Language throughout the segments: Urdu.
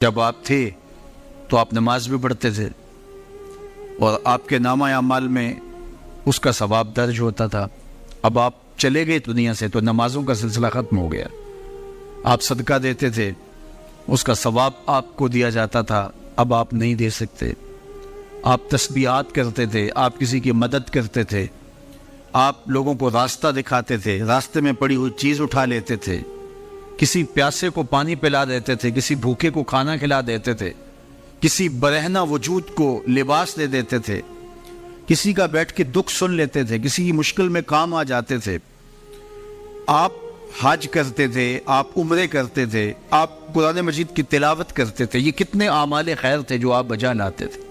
جب آپ تھے تو آپ نماز بھی پڑھتے تھے اور آپ کے نامہ اعمال میں اس کا ثواب درج ہوتا تھا۔ اب آپ چلے گئے دنیا سے تو نمازوں کا سلسلہ ختم ہو گیا۔ آپ صدقہ دیتے تھے، اس کا ثواب آپ کو دیا جاتا تھا، اب آپ نہیں دے سکتے۔ آپ تسبیحات کرتے تھے، آپ کسی کی مدد کرتے تھے، آپ لوگوں کو راستہ دکھاتے تھے، راستے میں پڑی ہوئی چیز اٹھا لیتے تھے، کسی پیاسے کو پانی پلا دیتے تھے، کسی بھوکے کو کھانا کھلا دیتے تھے، کسی برہنہ وجود کو لباس دے دیتے تھے، کسی کا بیٹھ کے دکھ سن لیتے تھے، کسی کی مشکل میں کام آ جاتے تھے۔ آپ حج کرتے تھے، آپ عمرے کرتے تھے، آپ قرآن مجید کی تلاوت کرتے تھے، یہ کتنے اعمال خیر تھے جو آپ بجا لاتے تھے۔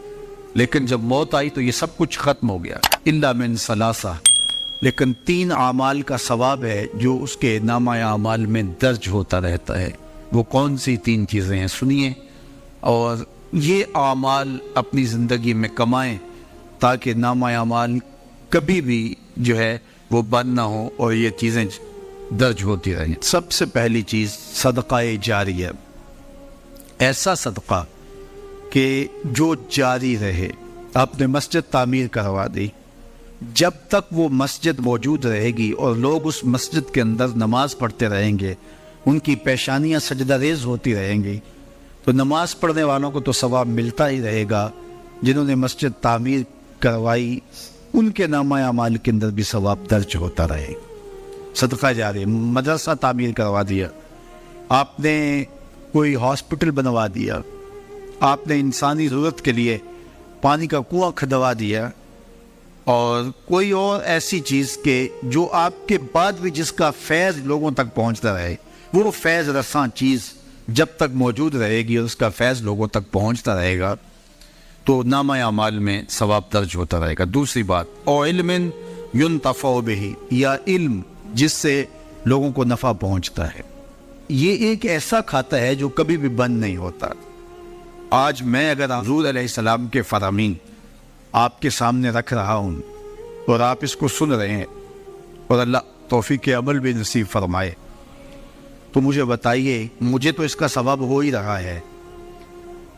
لیکن جب موت آئی تو یہ سب کچھ ختم ہو گیا، الا من ثلاثہ، لیکن 3 اعمال کا ثواب ہے جو اس کے نامہ اعمال میں درج ہوتا رہتا ہے۔ وہ کون سی 3 چیزیں ہیں سنیے، اور یہ اعمال اپنی زندگی میں کمائیں تاکہ نامہ اعمال کبھی بھی جو ہے وہ بند نہ ہو اور یہ چیزیں درج ہوتی رہیں۔ سب سے پہلی چیز صدقہ جاریہ، ایسا صدقہ کہ جو جاری رہے۔ آپ نے مسجد تعمیر کروا دی، جب تک وہ مسجد موجود رہے گی اور لوگ اس مسجد کے اندر نماز پڑھتے رہیں گے، ان کی پیشانیاں سجدہ ریز ہوتی رہیں گی، تو نماز پڑھنے والوں کو تو ثواب ملتا ہی رہے گا، جنہوں نے مسجد تعمیر کروائی ان کے نامہ اعمال کے اندر بھی ثواب درج ہوتا رہے۔ صدقہ جاری، مدرسہ تعمیر کروا دیا، آپ نے کوئی ہاسپٹل بنوا دیا، آپ نے انسانی ضرورت کے لیے پانی کا کنواں کھدوا دیا، اور کوئی اور ایسی چیز کہ جو آپ کے بعد بھی جس کا فیض لوگوں تک پہنچتا رہے، وہ فیض رساں چیز جب تک موجود رہے گی اور اس کا فیض لوگوں تک پہنچتا رہے گا تو نامہ اعمال میں ثواب درج ہوتا رہے گا۔ دوسری بات، او علم ينتفع به، یا علم جس سے لوگوں کو نفع پہنچتا ہے۔ یہ ایک ایسا کھاتا ہے جو کبھی بھی بند نہیں ہوتا۔ آج میں اگر حضور علیہ السلام کے فرامین آپ کے سامنے رکھ رہا ہوں اور آپ اس کو سن رہے ہیں، اور اللہ توفیق عمل بھی نصیب فرمائے، تو مجھے بتائیے، مجھے تو اس کا ثواب ہو ہی رہا ہے۔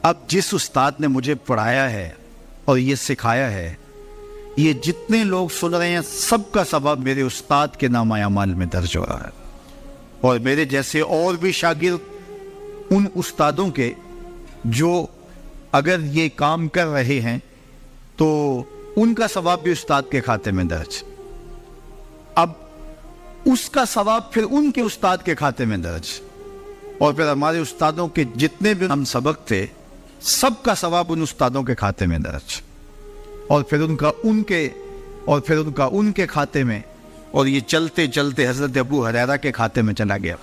اب جس استاد نے مجھے پڑھایا ہے اور یہ سکھایا ہے، یہ جتنے لوگ سن رہے ہیں سب کا ثواب میرے استاد کے نامہ اعمال میں درج ہو رہا ہے، اور میرے جیسے اور بھی شاگرد ان استادوں کے جو اگر یہ کام کر رہے ہیں تو ان کا ثواب بھی استاد کے کھاتے میں درج، اب اس کا ثواب پھر ان کے استاد کے کھاتے میں درج، اور پھر ہمارے استادوں کے جتنے بھی ہم سبق تھے سب کا ثواب ان استادوں کے کھاتے میں درج، اور پھر ان کا ان کے کھاتے میں، اور یہ چلتے چلتے حضرت ابو ہریرہ کے کھاتے میں چلا گیا،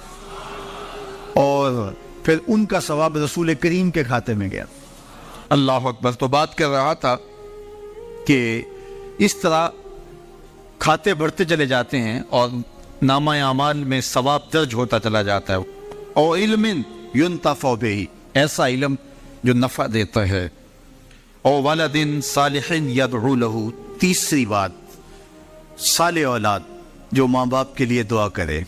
اور پھر ان کا ثواب رسول کریم کے کھاتے میں گیا۔ اللہ اکبر۔ تو بات کر رہا تھا کہ اس طرح کھاتے بڑھتے چلے جاتے ہیں اور نامہ اعمال میں ثواب درج ہوتا چلا جاتا ہے۔ اور علم ينتفع به، ایسا علم جو نفع دیتا ہے۔ اور ولد صالح يدعو له، تیسری بات، صالح اولاد جو ماں باپ کے لیے دعا کرے،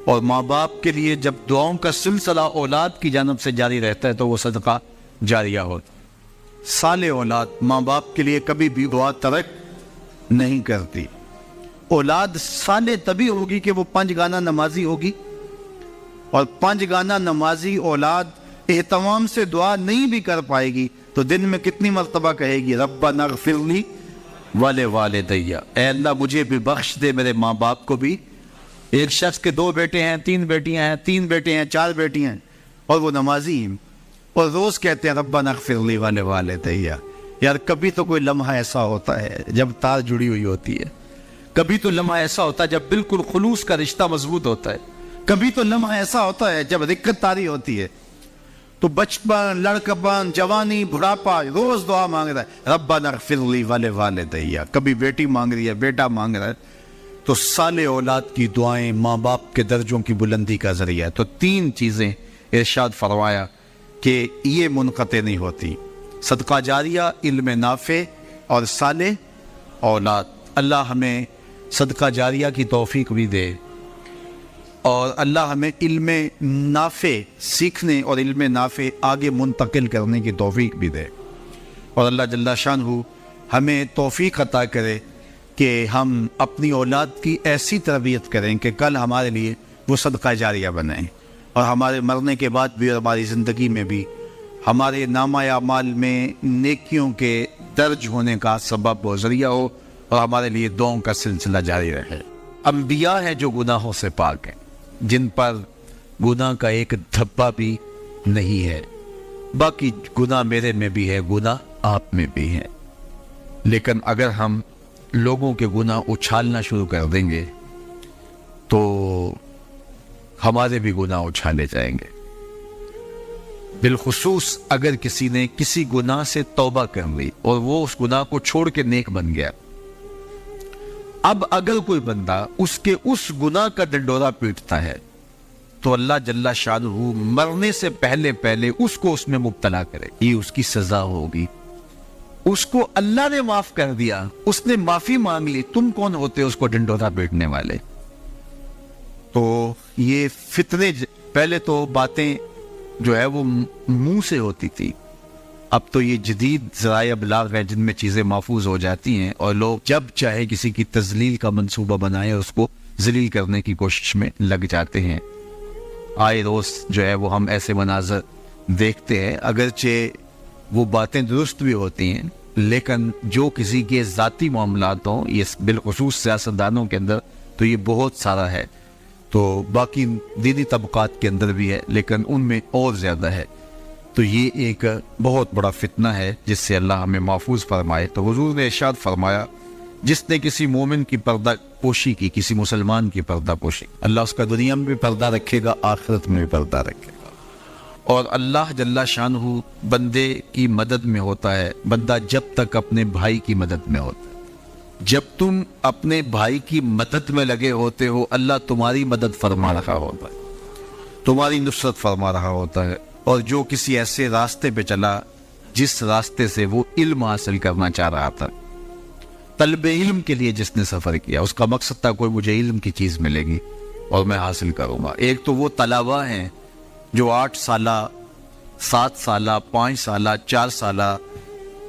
اور ماں باپ کے لیے جب دعاؤں کا سلسلہ اولاد کی جانب سے جاری رہتا ہے تو وہ صدقہ جاریہ ہوتا ہے۔ صالح اولاد ماں باپ کے لیے کبھی بھی دعا ترک نہیں کرتی۔ اولاد صالح تبھی ہوگی کہ وہ 5 گانا نمازی ہوگی، اور 5 گانا نمازی اولاد اہتمام سے دعا نہیں بھی کر پائے گی تو دن میں کتنی مرتبہ کہے گی، ربنا اغفر لی ولوالدی، اے اللہ مجھے بھی بخش دے، میرے ماں باپ کو بھی۔ ایک شخص کے 2 بیٹے ہیں، 3 بیٹیاں ہیں، 3 بیٹے ہیں، 4 بیٹیاں ہیں، اور وہ نمازی ہیں، اور روز کہتے ہیں ربنا اغفر لی ولوالدی۔ یار کبھی تو کوئی لمحہ ایسا ہوتا ہے جب تار جڑی ہوئی ہوتی ہے، کبھی تو لمحہ ایسا ہوتا ہے جب بالکل خلوص کا رشتہ مضبوط ہوتا ہے، کبھی تو لمحہ ایسا ہوتا ہے جب رقت طاری ہوتی ہے۔ تو بچپن، لڑکپن، جوانی، بڑھاپا، روز دعا مانگ رہا ہے ربنا اغفر لی ولوالدی، کبھی بیٹی مانگ رہی ہے، بیٹا مانگ رہا ہے۔ تو صالح اولاد کی دعائیں ماں باپ کے درجوں کی بلندی کا ذریعہ ہے۔ تو 3 چیزیں ارشاد فرمایا کہ یہ منقطع نہیں ہوتی، صدقہ جاریہ، علم نافع، اور صالح اولاد۔ اللہ ہمیں صدقہ جاریہ کی توفیق بھی دے، اور اللہ ہمیں علم نافع سیکھنے اور علم نافع آگے منتقل کرنے کی توفیق بھی دے، اور اللہ جل شانہ ہمیں توفیق عطا کرے کہ ہم اپنی اولاد کی ایسی تربیت کریں کہ کل ہمارے لیے وہ صدقہ جاریہ بنیں، اور ہمارے مرنے کے بعد بھی اور ہماری زندگی میں بھی ہمارے نامہ اعمال میں نیکیوں کے درج ہونے کا سبب و ذریعہ ہو، اور ہمارے لیے دعاؤں کا سلسلہ جاری رہے۔ انبیاء ہیں جو گناہوں سے پاک ہیں، جن پر گناہ کا ایک دھبا بھی نہیں ہے، باقی گناہ میرے میں بھی ہے، گناہ آپ میں بھی ہے، لیکن اگر ہم لوگوں کے گناہ اچھالنا شروع کر دیں گے تو ہمارے بھی گناہ اچھالے جائیں گے، بالخصوص اگر کسی نے کسی گناہ سے توبہ کر لی اور وہ اس گناہ کو چھوڑ کے نیک بن گیا۔ اب اگر کوئی بندہ اس کے اس گناہ کا ڈنڈورا پیٹتا ہے تو اللہ جل شانہ مرنے سے پہلے اس کو اس میں مبتلا کرے، یہ اس کی سزا ہوگی۔ اس کو اللہ نے معاف کر دیا، اس نے معافی مانگ لی، تم کون ہوتے اس کو ڈنڈورا پیٹنے والے؟ تو یہ فتنے پہلے تو باتیں جو ہے وہ منہ سے ہوتی تھی، اب تو یہ جدید ذرائع ابلاغ ہے جن میں چیزیں محفوظ ہو جاتی ہیں، اور لوگ جب چاہے کسی کی تذلیل کا منصوبہ بنائے اس کو ذلیل کرنے کی کوشش میں لگ جاتے ہیں۔ آئے روز جو ہے وہ ہم ایسے مناظر دیکھتے ہیں، اگرچہ وہ باتیں درست بھی ہوتی ہیں، لیکن جو کسی کے ذاتی معاملات ہوں، یہ بالخصوص سیاستدانوں کے اندر تو یہ بہت سارا ہے، تو باقی دینی طبقات کے اندر بھی ہے، لیکن ان میں اور زیادہ ہے۔ تو یہ ایک بہت بڑا فتنہ ہے جس سے اللہ ہمیں محفوظ فرمائے۔ تو حضور نے ارشاد فرمایا، جس نے کسی مومن کی پردہ پوشی کی، کسی مسلمان کی پردہ پوشی، اللہ اس کا دنیا میں بھی پردہ رکھے گا، آخرت میں بھی پردہ رکھے گا۔ اور اللہ جل شانہ بندے کی مدد میں ہوتا ہے، بندہ جب تک اپنے بھائی کی مدد میں ہوتا ہے۔ جب تم اپنے بھائی کی مدد میں لگے ہوتے ہو، اللہ تمہاری مدد فرما رہا ہوتا ہے، تمہاری نصرت فرما رہا ہوتا ہے۔ اور جو کسی ایسے راستے پہ چلا جس راستے سے وہ علم حاصل کرنا چاہ رہا تھا، طلب علم کے لیے جس نے سفر کیا، اس کا مقصد تھا کوئی مجھے علم کی چیز ملے گی اور میں حاصل کروں گا۔ ایک تو وہ طلباء ہیں جو 8 سالہ 7 سالہ 5 سالہ 4 سالہ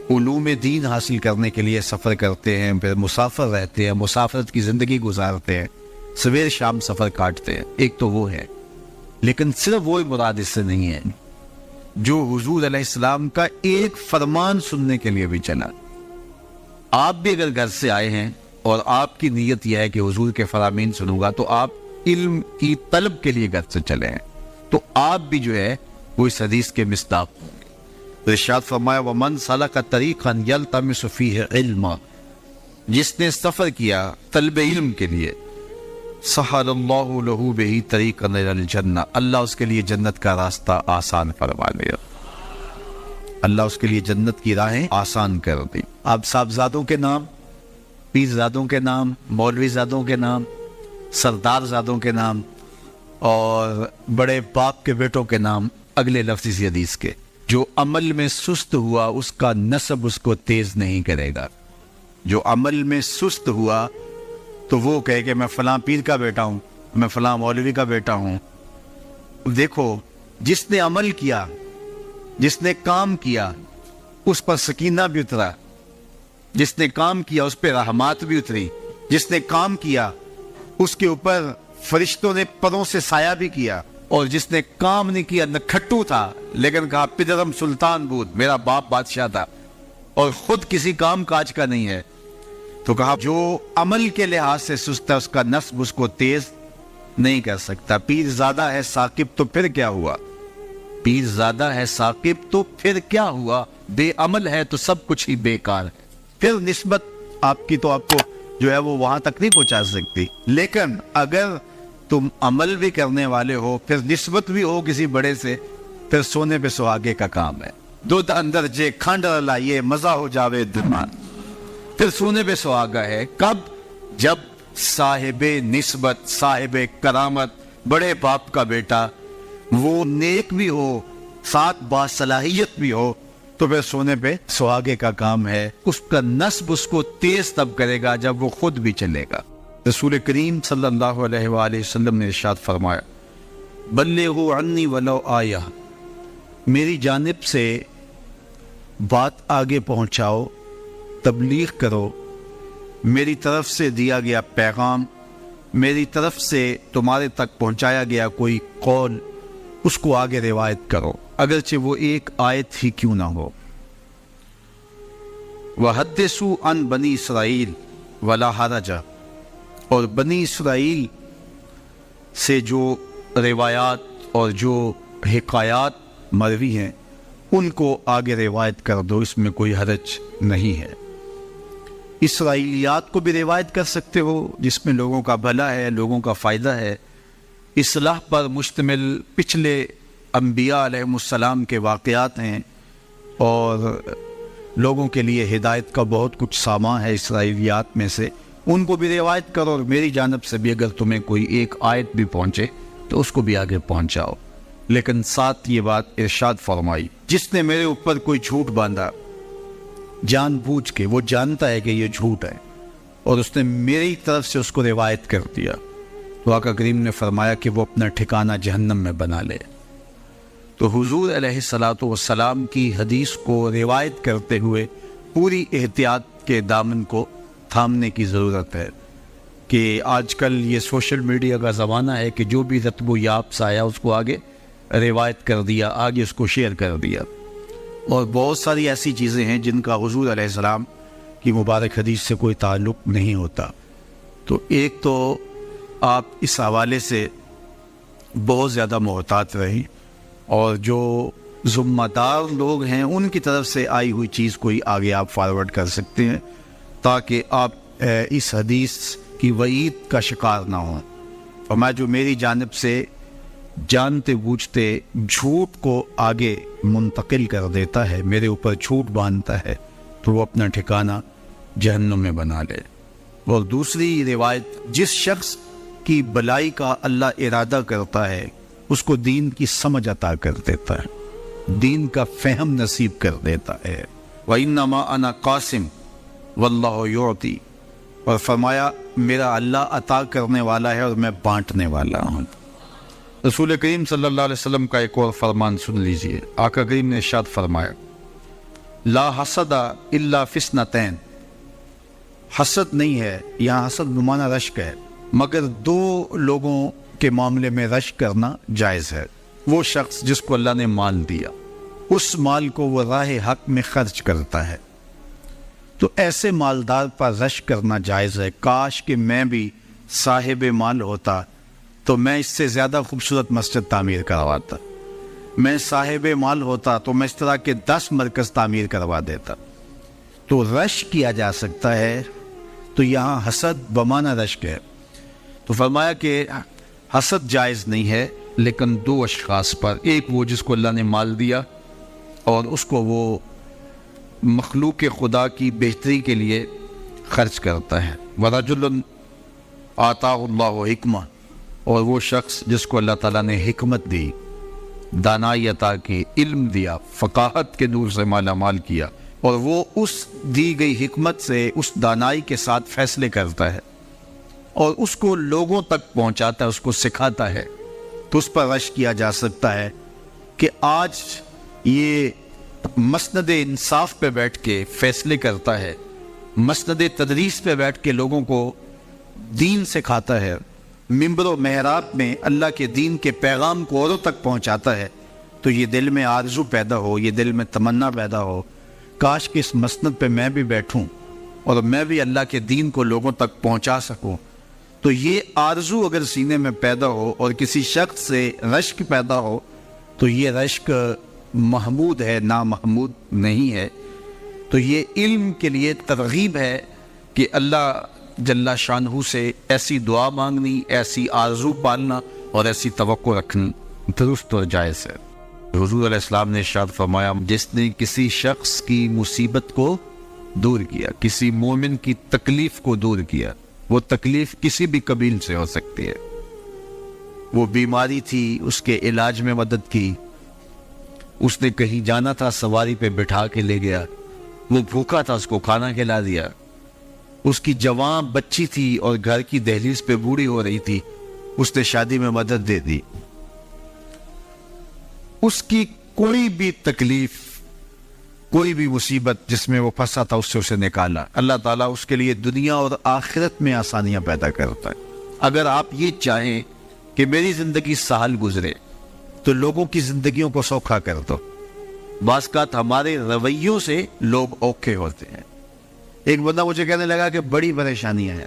علوم دین حاصل کرنے کے لیے سفر کرتے ہیں، پھر مسافر رہتے ہیں، مسافرت کی زندگی گزارتے ہیں، سویر شام سفر کاٹتے ہیں، ایک تو وہ ہے۔ لیکن صرف وہی مراد اس سے نہیں ہے جو حضور علیہ السلام کا ایک فرمان سننے کے لیے بھی چلا۔ آپ بھی اگر گھر سے آئے ہیں اور آپ کی نیت یہ ہے کہ حضور کے فرامین سنوں گا، تو آپ علم کی طلب کے لیے گھر سے چلے ہیں، تو آپ بھی جو ہے وہ اس حدیث کے مصداق ہوں گے۔ ارشاد فرمایا، وَمَنْ سَلَكَ طَرِيقًا يَلْتَمِسُ فِيهِ عِلْمًا، جس نے سفر کیا طلب علم کے لیے، سَهَلَ اللَّهُ لَهُ بِهِ طَرِيقًا إِلَى الْجَنَّةِ، اللہ اس کے لیے جنت کا راستہ آسان فرما دے گا، اللہ اس کے لیے جنت کی راہیں آسان کر دی۔ اب صاحبزادوں کے نام، پیرزادوں کے نام، مولوی زادوں کے نام، سردار زادوں کے نام اور بڑے باپ کے بیٹوں کے نام اگلے لفظ اسی حدیث کے، جو عمل میں سست ہوا اس کا نسب اس کو تیز نہیں کرے گا۔ جو عمل میں سست ہوا تو وہ کہے کہ میں فلاں پیر کا بیٹا ہوں، میں فلاں مولوی کا بیٹا ہوں۔ دیکھو، جس نے عمل کیا، جس نے کام کیا، اس پر سکینہ بھی اترا، جس نے کام کیا اس پہ رحمات بھی اتری، جس نے کام کیا اس کے اوپر فرشتوں نے پروں سے سایہ بھی کیا، اور جس نے کام نہیں کیا، نہ کھٹو تھا لیکن کہا پدرم سلطان بود، میرا باپ بادشاہ تھا اور خود کسی کام کاج کا نہیں ہے، تو کہا جو عمل کے لحاظ سے سست ہے اس کا نسب اس کو تیز نہیں کر سکتا۔ پیر زیادہ ہے ثاقب تو پھر کیا ہوا، پیر زیادہ ہے ثاقب تو پھر کیا ہوا، بے عمل ہے تو سب کچھ ہی بیکار ہے۔ پھر نسبت آپ کی تو آپ کو جو ہے وہ وہاں تک نہیں پہنچا سکتی، لیکن اگر تم عمل بھی کرنے والے ہو، پھر نسبت بھی ہو کسی بڑے سے، پھر سونے پہ سہاگے کا کام ہے۔ دودھ اندر جے کھنڈ لائیے مزہ ہو جاوے دمان، پھر سونے پہ سہاگا ہے۔ کب؟ جب صاحب نسبت، صاحب کرامت، بڑے باپ کا بیٹا وہ نیک بھی ہو، ساتھ باصلاحیت بھی ہو، تو پھر سونے پہ سہاگے کا کام ہے۔ اس کا نسب اس کو تیز تب کرے گا جب وہ خود بھی چلے گا۔ رسول کریم صلی اللہ علیہ وآلہ وسلم نے ارشاد فرمایا بلغوا عنی ولو آیہ، میری جانب سے بات آگے پہنچاؤ، تبلیغ کرو، میری طرف سے دیا گیا پیغام، میری طرف سے تمہارے تک پہنچایا گیا کوئی قول، اس کو آگے روایت کرو، اگرچہ وہ ایک آیت ہی کیوں نہ ہو۔ وَحَدِّثُوا عَنْ بَنِي اسرائیل وَلَا حَرَجَ، اور بنی اسرائیل سے جو روایات اور جو حکایات مروی ہیں ان کو آگے روایت کر دو، اس میں کوئی حرج نہیں ہے۔ اسرائیلیات کو بھی روایت کر سکتے ہو جس میں لوگوں کا بھلا ہے، لوگوں کا فائدہ ہے، اصلاح پر مشتمل پچھلے انبیاء علیہ السلام کے واقعات ہیں اور لوگوں کے لیے ہدایت کا بہت کچھ سامان ہے اسرائیلیات میں سے، ان کو بھی روایت کرو، اور میری جانب سے بھی اگر تمہیں کوئی ایک آیت بھی پہنچے تو اس کو بھی آگے پہنچاؤ۔ لیکن ساتھ یہ بات ارشاد فرمائی، جس نے میرے اوپر کوئی جھوٹ باندھا جان بوجھ کے، وہ جانتا ہے کہ یہ جھوٹ ہے اور اس نے میری طرف سے اس کو روایت کر دیا، تو آقا کریم نے فرمایا کہ وہ اپنا ٹھکانہ جہنم میں بنا لے۔ تو حضور علیہ الصلوۃ والسلام کی حدیث کو روایت کرتے ہوئے پوری احتیاط کے دامن کو تھامنے کی ضرورت ہے، کہ آج کل یہ سوشل میڈیا کا زمانہ ہے کہ جو بھی رتب و یاب سے آیا اس کو آگے روایت کر دیا، آگے اس کو شیئر کر دیا، اور بہت ساری ایسی چیزیں ہیں جن کا حضور علیہ السلام کی مبارک حدیث سے کوئی تعلق نہیں ہوتا۔ تو ایک تو آپ اس حوالے سے بہت زیادہ محتاط رہیں، اور جو ذمہ دار لوگ ہیں ان کی طرف سے آئی ہوئی چیز کوئی آگے آپ فارورڈ کر سکتے ہیں تاکہ آپ اس حدیث کی وعید کا شکار نہ ہوں۔ فرمایا جو میری جانب سے جانتے بوجھتے جھوٹ کو آگے منتقل کر دیتا ہے، میرے اوپر جھوٹ باندھتا ہے، تو وہ اپنا ٹھکانہ جہنم میں بنا لے۔ اور دوسری روایت، جس شخص کی بلائی کا اللہ ارادہ کرتا ہے اس کو دین کی سمجھ عطا کر دیتا ہے، دین کا فہم نصیب کر دیتا ہے۔ وَإِنَّمَا أَنَا قَاسِمٌ وَاللَّهُ يُعْطِي، اور فرمایا میرا اللہ عطا کرنے والا ہے اور میں بانٹنے والا ہوں۔ رسول کریم صلی اللہ علیہ وسلم کا ایک اور فرمان سن لیجئے، آقا کریم نے ارشاد فرمایا لا حسد الا فی اثنتین، حسد نہیں ہے، یہاں حسد بمعنی رشک ہے، مگر دو لوگوں کے معاملے میں رشک کرنا جائز ہے۔ وہ شخص جس کو اللہ نے مال دیا، اس مال کو وہ راہ حق میں خرچ کرتا ہے، تو ایسے مالدار پر رشک کرنا جائز ہے۔ کاش کہ میں بھی صاحب مال ہوتا تو میں اس سے زیادہ خوبصورت مسجد تعمیر کرواتا، میں صاحب مال ہوتا تو میں اس طرح کے 10 مرکز تعمیر کروا دیتا۔ تو رشک کیا جا سکتا ہے، تو یہاں حسد بمعنی رشک ہے۔ تو فرمایا کہ حسد جائز نہیں ہے، لیکن دو اشخاص پر، ایک وہ جس کو اللہ نے مال دیا اور اس کو وہ مخلوق خدا کی بہتری کے لیے خرچ کرتا ہے، وَرَجُلٌ آتَاهُ اللَّهُ حِکْمَةً، اور وہ شخص جس کو اللہ تعالیٰ نے حکمت دی، دانائی عطا کی، علم دیا، فقاہت کے نور سے مالا مال کیا، اور وہ اس دی گئی حکمت سے، اس دانائی کے ساتھ فیصلے کرتا ہے اور اس کو لوگوں تک پہنچاتا ہے، اس کو سکھاتا ہے، تو اس پر رشک کیا جا سکتا ہے کہ آج یہ مسند انصاف پہ بیٹھ کے فیصلے کرتا ہے، مسند تدریس پہ بیٹھ کے لوگوں کو دین سکھاتا ہے، منبر و محراب میں اللہ کے دین کے پیغام کو اوروں تک پہنچاتا ہے، تو یہ دل میں آرزو پیدا ہو، یہ دل میں تمنا پیدا ہو، کاش کہ اس مسند پہ میں بھی بیٹھوں اور میں بھی اللہ کے دین کو لوگوں تک پہنچا سکوں۔ تو یہ آرزو اگر سینے میں پیدا ہو اور کسی شخص سے رشک پیدا ہو تو یہ رشک محمود ہے، نامحمود نہیں ہے۔ تو یہ علم کے لیے ترغیب ہے کہ اللہ جل شانہ سے ایسی دعا مانگنی، ایسی آرزو پالنا اور ایسی توقع رکھنی درست اور جائز ہے۔ حضور علیہ السلام نے ارشاد فرمایا جس نے کسی شخص کی مصیبت کو دور کیا، کسی مومن کی تکلیف کو دور کیا، وہ تکلیف کسی بھی قبیل سے ہو سکتی ہے، وہ بیماری تھی اس کے علاج میں مدد کی، اس نے کہیں جانا تھا سواری پہ بٹھا کے لے گیا، وہ بھوکا تھا اس کو کھانا کھلا دیا، اس کی جوان بچی تھی اور گھر کی دہلیز پہ بوڑھی ہو رہی تھی، اس نے شادی میں مدد دے دی. اس کی کوئی بھی تکلیف، کوئی بھی مصیبت جس میں وہ پھنسا تھا، اس سے اسے نکالا. اللہ تعالیٰ اس کے لیے دنیا اور آخرت میں آسانیاں پیدا کرتا ہے. اگر آپ یہ چاہیں کہ میری زندگی سہل گزرے تو لوگوں کی زندگیوں کو سوکھا کر دو. بعض اوقات ہمارے رویوں سے لوگ اوکھے ہوتے ہیں. ایک بندہ مجھے کہنے لگا کہ بڑی پریشانیاں ہیں،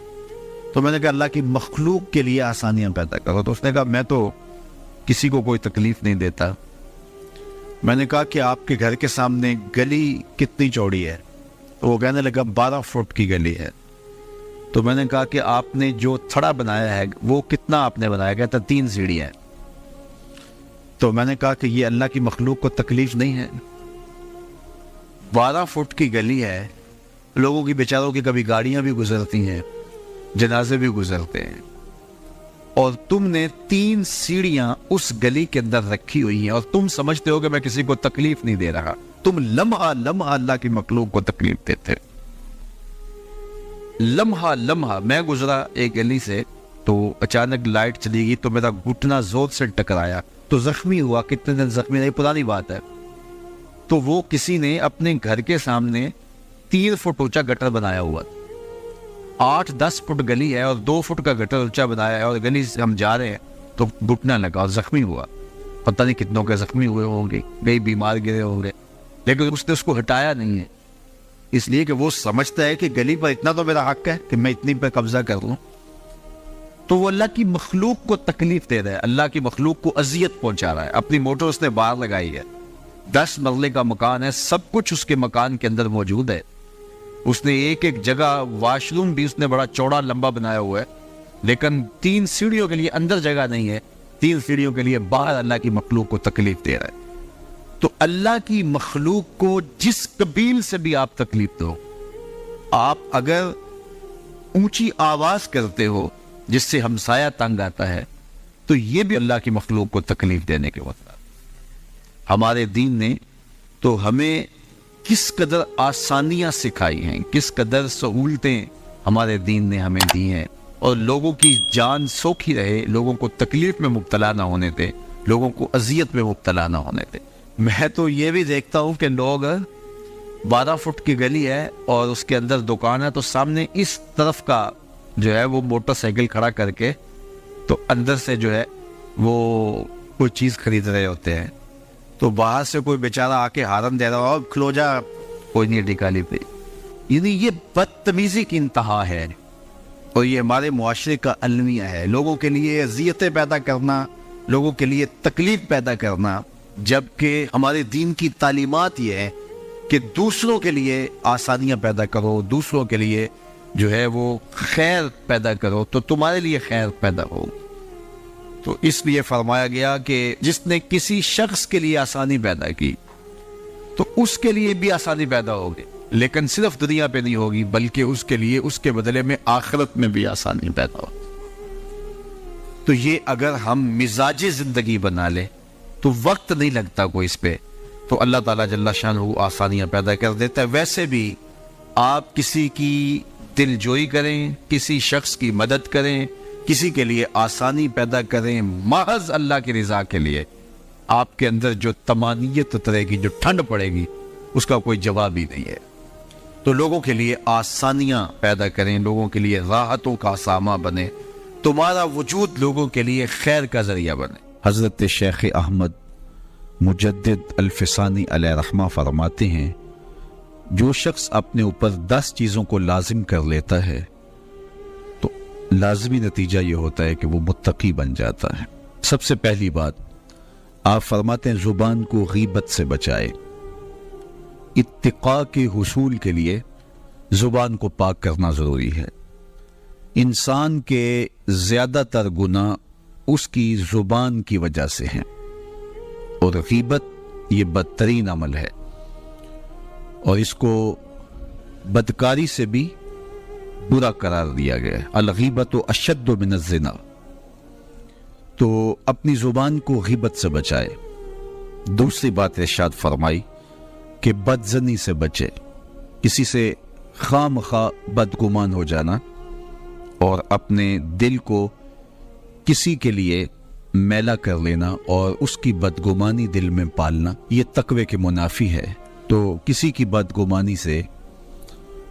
تو میں نے کہا اللہ کی مخلوق کے لیے آسانیاں پیدا کرو. تو اس نے کہا میں تو کسی کو کوئی تکلیف نہیں دیتا. میں نے کہا کہ آپ کے گھر کے سامنے گلی کتنی چوڑی ہے؟ تو وہ کہنے لگا 12 فٹ کی گلی ہے. تو میں نے کہا کہ آپ نے جو تھڑا بنایا ہے وہ کتنا آپ نے بنایا؟ کہتا 3 سیڑھیاں ہیں. تو میں نے کہا کہ یہ اللہ کی مخلوق کو تکلیف نہیں ہے؟ 12 فٹ کی گلی ہے، لوگوں کی بیچاروں کی کبھی گاڑیاں بھی گزرتی ہیں، جنازے بھی گزرتے ہیں، اور تم نے 3 سیڑھیاں اس گلی کے اندر رکھی ہوئی ہیں اور تم سمجھتے ہو کہ میں کسی کو تکلیف نہیں دے رہا. تم لمحہ لمحہ اللہ کی مخلوق کو تکلیف دیتے. لمحہ لمحہ میں گزرا ایک گلی سے تو اچانک لائٹ چلی گئی تو میرا گھٹنا زور سے ٹکرایا تو زخمی ہوا. کتنے دن زخمی نہیں، پرانی بات ہے. تو وہ کسی نے اپنے گھر کے سامنے 3 فٹ اونچا گٹر بنایا ہوا، 8-10 فٹ گلی ہے اور 2 فٹ کا گٹر اونچا بنایا ہے، اور گلی سے ہم جا رہے ہیں تو گھٹنا لگا اور زخمی ہوا. پتہ نہیں کتنوں کے زخمی ہوئے ہوں گے، کئی بیمار گرے ہوں گے، لیکن اس نے اس کو ہٹایا نہیں ہے، اس لیے کہ وہ سمجھتا ہے کہ گلی پر اتنا تو میرا حق ہے کہ میں اتنی پہ قبضہ کر لوں. تو وہ اللہ کی مخلوق کو تکلیف دے رہا ہے، اللہ کی مخلوق کو اذیت پہنچا رہا ہے. اپنی موٹر اس نے باہر لگائی ہے، 10 مرلے کا مکان ہے، سب کچھ اس کے مکان کے اندر موجود ہے. اس نے ایک جگہ واش روم بھی اس نے بڑا چوڑا لمبا بنایا ہوا ہے، لیکن 3 سیڑھیوں کے لیے اندر جگہ نہیں ہے، 3 سیڑھیوں کے لیے باہر اللہ کی مخلوق کو تکلیف دے رہا ہے. تو اللہ کی مخلوق کو جس قبیل سے بھی آپ تکلیف دو، آپ اگر اونچی آواز کرتے ہو جس سے ہمسایہ تنگ آتا ہے، تو یہ بھی اللہ کی مخلوق کو تکلیف دینے کے وقت. ہمارے دین نے تو ہمیں کس قدر آسانیاں سکھائی ہیں، کس قدر سہولتیں ہمارے دین نے ہمیں دی ہیں، اور لوگوں کی جان سوکھی رہے، لوگوں کو تکلیف میں مبتلا نہ ہونے دے، لوگوں کو اذیت میں مبتلا نہ ہونے دے. میں تو یہ بھی دیکھتا ہوں کہ لوگ 12 فٹ کی گلی ہے اور اس کے اندر دکان ہے، تو سامنے اس طرف کا جو ہے وہ موٹر سائیکل کھڑا کر کے تو اندر سے جو ہے وہ کوئی چیز خرید رہے ہوتے ہیں. تو باہر سے کوئی بیچارہ آ کے ہارن دے رہا ہو، کھلو جا، کوئی نہیں نکالی پہ. یعنی یہ بدتمیزی کی انتہا ہے، اور یہ ہمارے معاشرے کا المیہ ہے. لوگوں کے لیے اذیتیں پیدا کرنا، لوگوں کے لیے تکلیف پیدا کرنا، جبکہ ہمارے دین کی تعلیمات یہ ہے کہ دوسروں کے لیے آسانیاں پیدا کرو، دوسروں کے لیے جو ہے وہ خیر پیدا کرو تو تمہارے لیے خیر پیدا ہو. تو اس لیے فرمایا گیا کہ جس نے کسی شخص کے لیے آسانی پیدا کی تو اس کے لیے بھی آسانی پیدا ہوگی، لیکن صرف دنیا پہ نہیں ہوگی بلکہ اس کے لیے اس کے بدلے میں آخرت میں بھی آسانی پیدا ہوگی. تو یہ اگر ہم مزاج زندگی بنا لیں تو وقت نہیں لگتا کوئی اس پہ، تو اللہ تعالیٰ جل شانہ آسانیاں پیدا کر دیتا ہے. ویسے بھی آپ کسی کی دل جوئی کریں، کسی شخص کی مدد کریں، کسی کے لیے آسانی پیدا کریں محض اللہ کی رضا کے لیے، آپ کے اندر جو طمانینت اترے گی، جو ٹھنڈ پڑے گی، اس کا کوئی جواب ہی نہیں ہے. تو لوگوں کے لیے آسانیاں پیدا کریں، لوگوں کے لیے راحتوں کا ساما بنے، تمہارا وجود لوگوں کے لیے خیر کا ذریعہ بنے. حضرت شیخ احمد مجدد الفسانی علیہ رحمہ فرماتے ہیں، جو شخص اپنے اوپر 10 چیزوں کو لازم کر لیتا ہے تو لازمی نتیجہ یہ ہوتا ہے کہ وہ متقی بن جاتا ہے. سب سے پہلی بات آپ فرماتے ہیں زبان کو غیبت سے بچائے. اتقاء کے حصول کے لیے زبان کو پاک کرنا ضروری ہے. انسان کے زیادہ تر گناہ اس کی زبان کی وجہ سے ہیں، اور غیبت یہ بدترین عمل ہے، اور اس کو بدکاری سے بھی برا قرار دیا گیا ہے. الغیبت اشد من الزنا. تو اپنی زبان کو غیبت سے بچائے. دوسری بات ارشاد فرمائی کہ بدزنی سے بچے، کسی سے خواہ مخواہ بدگمان ہو جانا اور اپنے دل کو کسی کے لیے میلا کر لینا اور اس کی بدگمانی دل میں پالنا، یہ تقوی کے منافی ہے۔ تو کسی کی بدگمانی سے،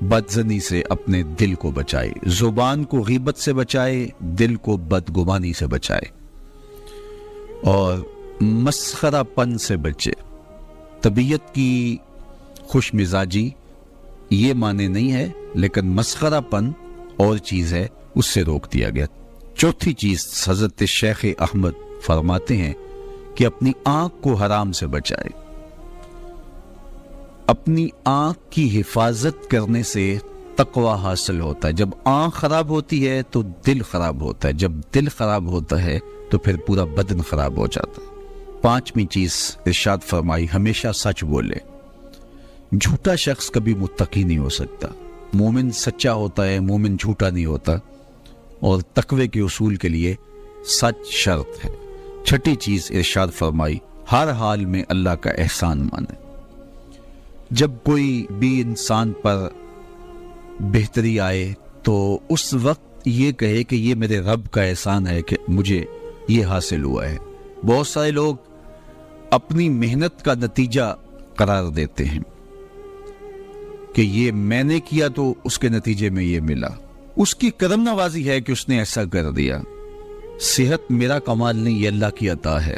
بدزنی سے اپنے دل کو بچائے، زبان کو غیبت سے بچائے، دل کو بدگمانی سے بچائے، اور مسخرہ پن سے بچے۔ طبیعت کی خوش مزاجی یہ معنی نہیں ہے، لیکن مسخرہ پن اور چیز ہے، اس سے روک دیا گیا۔ چوتھی چیز حضرت شیخ احمد فرماتے ہیں کہ اپنی آنکھ کو حرام سے بچائے۔ اپنی آنکھ کی حفاظت کرنے سے تقوی حاصل ہوتا ہے۔ جب آنکھ خراب ہوتی ہے تو دل خراب ہوتا ہے، جب دل خراب ہوتا ہے تو پھر پورا بدن خراب ہو جاتا ہے۔ پانچویں چیز ارشاد فرمائی، ہمیشہ سچ بولے۔ جھوٹا شخص کبھی متقی نہیں ہو سکتا۔ مومن سچا ہوتا ہے، مومن جھوٹا نہیں ہوتا، اور تقوی کے اصول کے لیے سچ شرط ہے۔ چھٹی چیز ارشاد فرمائی، ہر حال میں اللہ کا احسان مانے۔ جب کوئی بھی انسان پر بہتری آئے تو اس وقت یہ کہے کہ یہ میرے رب کا احسان ہے کہ مجھے یہ حاصل ہوا ہے۔ بہت سارے لوگ اپنی محنت کا نتیجہ قرار دیتے ہیں کہ یہ میں نے کیا تو اس کے نتیجے میں یہ ملا۔ اس کی کرم نوازی ہے کہ اس نے ایسا کر دیا۔ صحت میرا کمال نہیں، یہ اللہ کی عطا ہے۔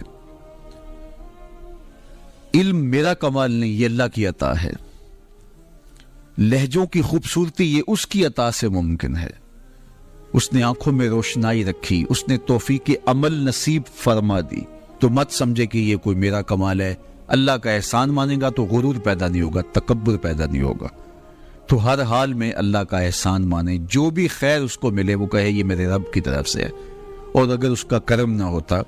علم میرا کمال نہیں، یہ اللہ کی عطا ہے۔ لہجوں کی خوبصورتی یہ اس کی عطا سے ممکن ہے۔ اس نے آنکھوں میں روشنائی رکھی، اس نے توفیق عمل نصیب فرما دی۔ تو مت سمجھے کہ یہ کوئی میرا کمال ہے۔ اللہ کا احسان مانے گا تو غرور پیدا نہیں ہوگا، تکبر پیدا نہیں ہوگا۔ تو ہر حال میں اللہ کا احسان مانے، جو بھی خیر اس کو ملے وہ کہے یہ میرے رب کی طرف سے ہے، اور اگر اس کا کرم نہ ہوتا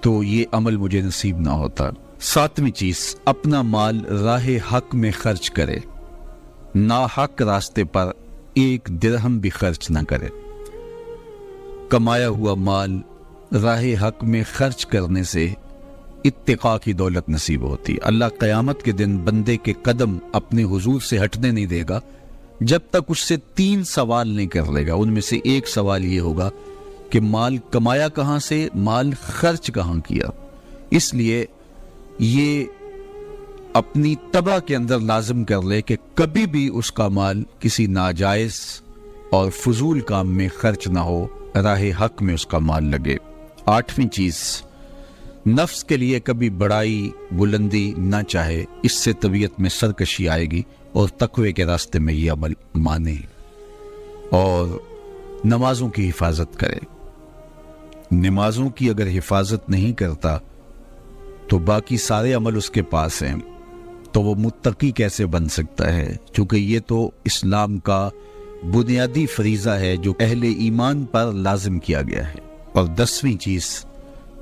تو یہ عمل مجھے نصیب نہ ہوتا۔ ساتویں چیز، اپنا مال راہ حق میں خرچ کرے، ناحق راستے پر ایک درہم بھی خرچ نہ کرے۔ کمایا ہوا مال راہ حق میں خرچ کرنے سے اتقاء کی دولت نصیب ہوتی ہے۔ اللہ قیامت کے دن بندے کے قدم اپنے حضور سے ہٹنے نہیں دے گا جب تک اس سے 3 سوال نہیں کر لے گا۔ ان میں سے ایک سوال یہ ہوگا کہ مال کمایا کہاں سے، مال خرچ کہاں کیا۔ اس لیے یہ اپنی طبع کے اندر لازم کر لے کہ کبھی بھی اس کا مال کسی ناجائز اور فضول کام میں خرچ نہ ہو، راہ حق میں اس کا مال لگے۔ آٹھویں چیز، نفس کے لیے کبھی بڑائی بلندی نہ چاہے، اس سے طبیعت میں سرکشی آئے گی، اور تقوی کے راستے میں یہ عمل مانے، اور نمازوں کی حفاظت کرے۔ نمازوں کی اگر حفاظت نہیں کرتا تو باقی سارے عمل اس کے پاس ہیں، تو وہ متقی کیسے بن سکتا ہے؟ چونکہ یہ تو اسلام کا بنیادی فریضہ ہے جو اہل ایمان پر لازم کیا گیا ہے۔ اور 10ویں چیز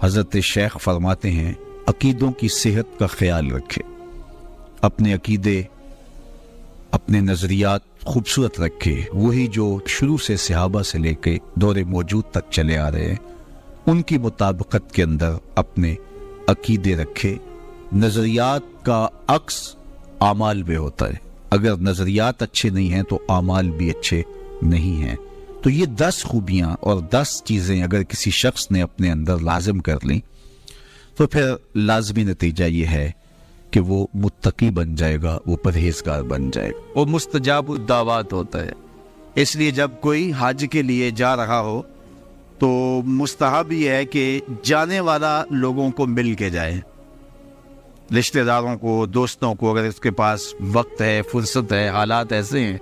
حضرت شیخ فرماتے ہیں، عقیدوں کی صحت کا خیال رکھے، اپنے عقیدے، اپنے نظریات خوبصورت رکھے، وہی جو شروع سے صحابہ سے لے کے دور موجود تک چلے آ رہے ہیں، ان کی مطابقت کے اندر اپنے عقیدے رکھے۔ نظریات کا عکس اعمال میں ہوتا ہے، اگر نظریات اچھے نہیں ہیں تو اعمال بھی اچھے نہیں ہیں۔ تو یہ 10 خوبیاں اور 10 چیزیں اگر کسی شخص نے اپنے اندر لازم کر لیں تو پھر لازمی نتیجہ یہ ہے کہ وہ متقی بن جائے گا، وہ پرہیزگار بن جائے گا، وہ مستجاب الدعوات ہوتا ہے۔ اس لیے جب کوئی حج کے لیے جا رہا ہو تو مستحب یہ ہے کہ جانے والا لوگوں کو مل کے جائے، رشتہ داروں کو، دوستوں کو، اگر اس کے پاس وقت ہے، فرصت ہے، حالات ایسے ہیں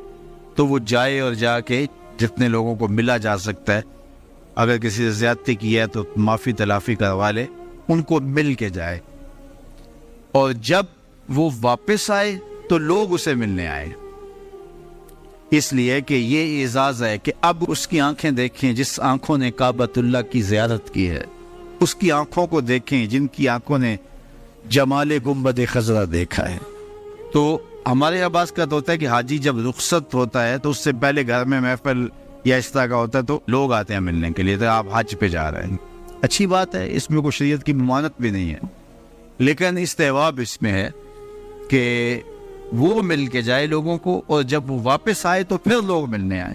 تو وہ جائے اور جا کے جتنے لوگوں کو ملا جا سکتا ہے، اگر کسی سے زیادتی کی ہے تو معافی تلافی کروا لے، ان کو مل کے جائے، اور جب وہ واپس آئے تو لوگ اسے ملنے آئے، اس لیے کہ یہ اعزاز ہے کہ اب اس کی آنکھیں دیکھیں جس آنکھوں نے کعبۃ اللہ کی زیارت کی ہے، اس کی آنکھوں کو دیکھیں جن کی آنکھوں نے جمال گنبد خضرا دیکھا ہے۔ تو ہمارے یہاں بعض کا تو ہوتا ہے کہ حاجی جب رخصت ہوتا ہے تو اس سے پہلے گھر میں محفل یا اس طرح کا ہوتا ہے تو لوگ آتے ہیں ملنے کے لیے، تو آپ حج پہ جا رہے ہیں، اچھی بات ہے، اس میں کوئی شریعت کی ممانعت بھی نہیں ہے، لیکن استحباب اس میں ہے کہ وہ مل کے جائے لوگوں کو، اور جب وہ واپس آئے تو پھر لوگ ملنے آئے،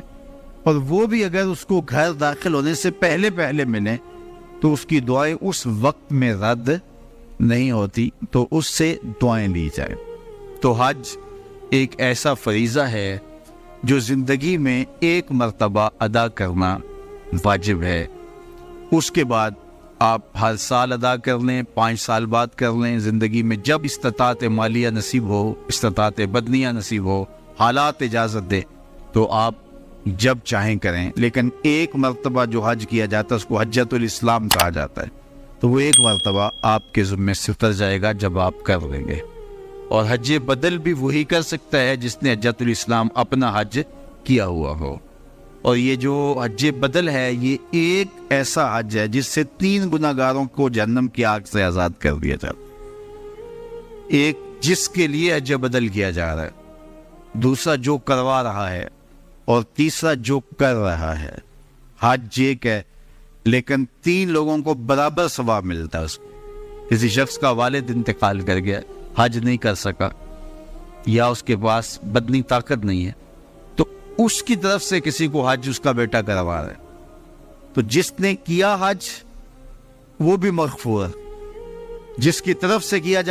اور وہ بھی اگر اس کو گھر داخل ہونے سے پہلے ملیں تو اس کی دعائیں اس وقت میں رد نہیں ہوتی، تو اس سے دعائیں لی جائیں۔ تو حج ایک ایسا فریضہ ہے جو زندگی میں ایک مرتبہ ادا کرنا واجب ہے، اس کے بعد آپ ہر سال ادا کر لیں، 5 سال بعد کر لیں، زندگی میں جب استطاعت مالیہ نصیب ہو، استطاعت بدنیہ نصیب ہو، حالات اجازت دے تو آپ جب چاہیں کریں، لیکن ایک مرتبہ جو حج کیا جاتا ہے اس کو حجۃ الاسلام کہا جاتا ہے، تو وہ ایک مرتبہ آپ کے ذمے سے اتر جائے گا جب آپ کر لیں گے۔ اور حج بدل بھی وہی کر سکتا ہے جس نے حجۃ الاسلام اپنا حج کیا ہوا ہو، اور یہ جو حج بدل ہے یہ ایک ایسا حج ہے جس سے 3 گناہگاروں کو جہنم کی آگ سے آزاد کر دیا جاتا، ایک جس کے لیے حج بدل کیا جا رہا ہے، دوسرا جو کروا رہا ہے، اور تیسرا جو کر رہا ہے۔ حج ایک ہے لیکن 3 لوگوں کو برابر ثواب ملتا ہے۔ اس کو کسی شخص کا والد انتقال کر گیا، حج نہیں کر سکا، یا اس کے پاس بدنی طاقت نہیں ہے، تو اس کی طرف سے کسی کو حج اس کا بیٹا کروا رہا ہے، تو جس نے کیا حج وہ بھی مغفور، جس کی طرف سے کیا جا